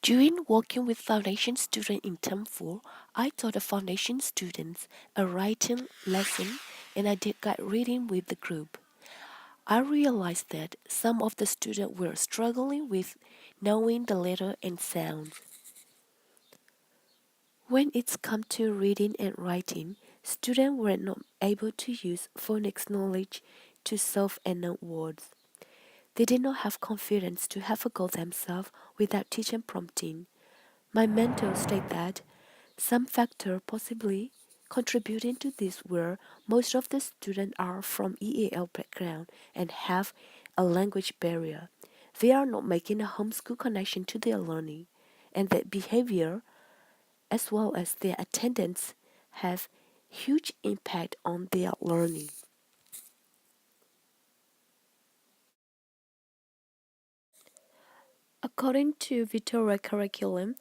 During working with foundation students in Term 4, I taught the foundation students a writing lesson and I did guide reading with the group. I realized that some of the students were struggling with knowing the letter and sounds. When it's come to reading and writing, students were not able to use phonics knowledge to solve unknown words. They did not have confidence to have a goal themselves without teacher prompting. My mentor stated that some factor possibly contributing to this were most of the students are from EAL background and have a language barrier. They are not making a homeschool connection to their learning, and that behavior as well as their attendance have huge impact on their learning. According to Victoria curriculum,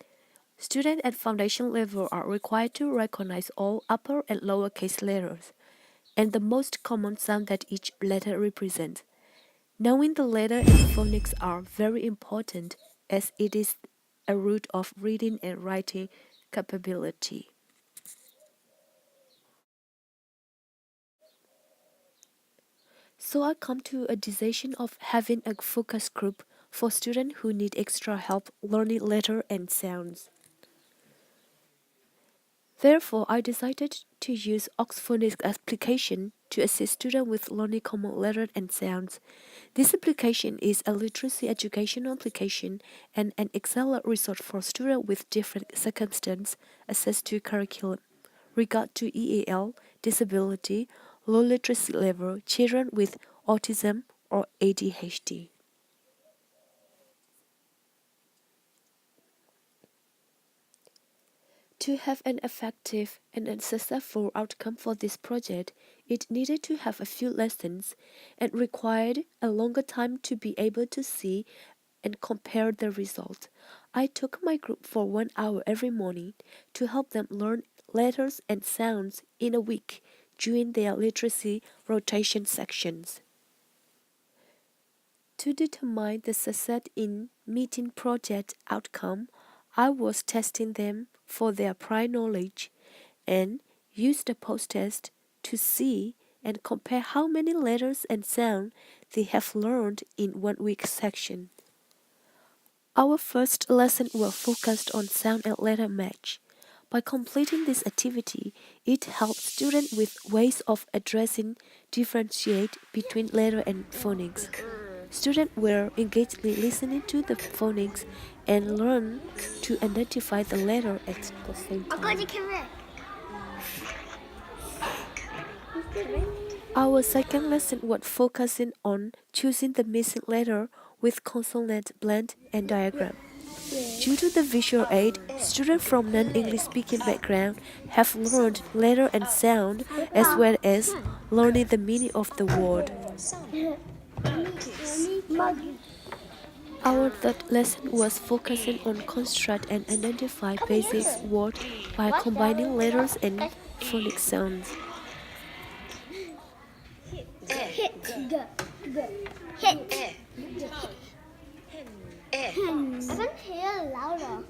students at foundation level are required to recognize all upper and lower case letters and the most common sound that each letter represents. Knowing the letter and phonics are very important as it is a root of reading and writing capability. So I come to a decision of having a focus group for students who need extra help learning letter and sounds. Therefore, I decided to use Oxphonics application to assist students with learning common letters and sounds. This application is a literacy educational application and an excellent resource for students with different circumstances access to curriculum. Regard to EAL, disability, low literacy level, children with autism or ADHD. To have an effective and a successful outcome for this project, it needed to have a few lessons and required a longer time to be able to see and compare the result. I took my group for 1 hour every morning to help them learn letters and sounds in a week during their literacy rotation sections. To determine the success in meeting project outcome, I was testing them for their prior knowledge and used the post-test to see and compare how many letters and sounds they have learned in 1 week section. Our first lesson was focused on sound and letter match. By completing this activity, it helps students with ways of addressing differentiate between letter and phonics. Students were engagedly listening to the phonics and learn to identify the letter at the same time. Our second lesson was focusing on choosing the missing letter with consonant blend and diagram. Due to the visual aid, students from non-English speaking background have learned letter and sound as well as learning the meaning of the word. Our third lesson was focusing on construct and identify basic words by combining letters and phonic sounds. I can hear louder.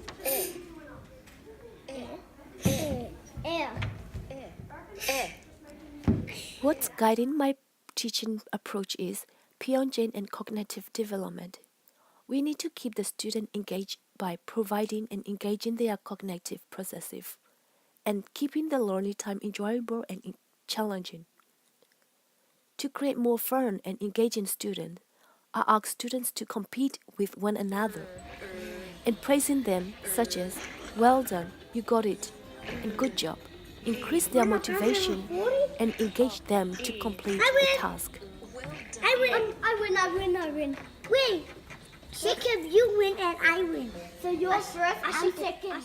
What's guiding my teaching approach is Pyongyang and cognitive development. We need to keep the student engaged by providing and engaging their cognitive processes and keeping the learning time enjoyable and challenging. To create more fun and engaging students, I ask students to compete with one another and praising them such as, well done, you got it, and good job, increase their motivation and engage them to complete the task. I win. Wait, Jacob, you win and I win. So you're first, I'm second.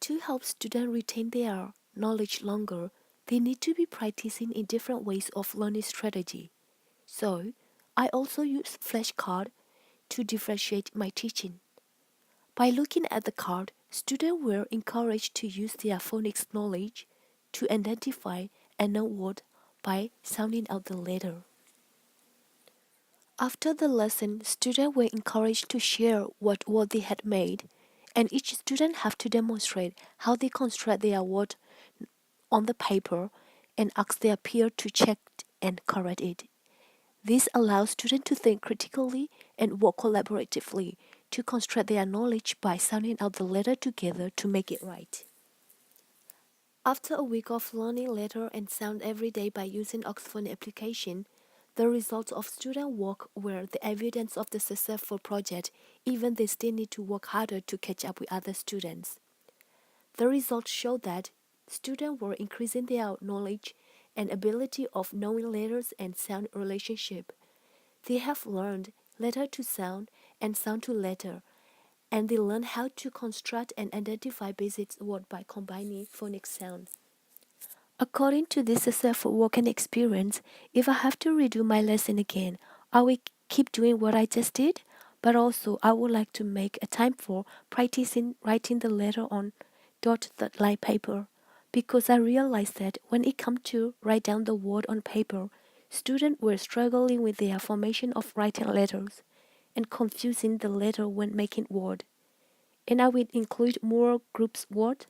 To help students retain their knowledge longer, they need to be practicing in different ways of learning strategy. So, I also use flashcards to differentiate my teaching. By looking at the card, students were encouraged to use their phonics knowledge to identify a known word by sounding out the letter. After the lesson, students were encouraged to share what word they had made, and each student have to demonstrate how they construct their word on the paper and ask their peer to check and correct it. This allows students to think critically and work collaboratively to construct their knowledge by sounding out the letter together to make it right. After a week of learning letter and sound every day by using Oxford application, the results of student work were the evidence of the successful project, even they still need to work harder to catch up with other students. The results show that students were increasing their knowledge and ability of knowing letters and sound relationship. They have learned letter to sound and sound to letter, and they learn how to construct and identify basic words by combining phonic sounds. According to this successful working experience, if I have to redo my lesson again, I will keep doing what I just did, but also I would like to make a time for practicing writing the letter on dotted line paper, because I realized that when it comes to write down the word on paper, students were struggling with their formation of writing letters and confusing the letter when making word. And I will include more groups word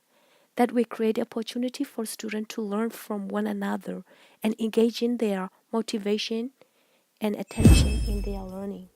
that will create opportunity for students to learn from one another and engage in their motivation and attention in their learning.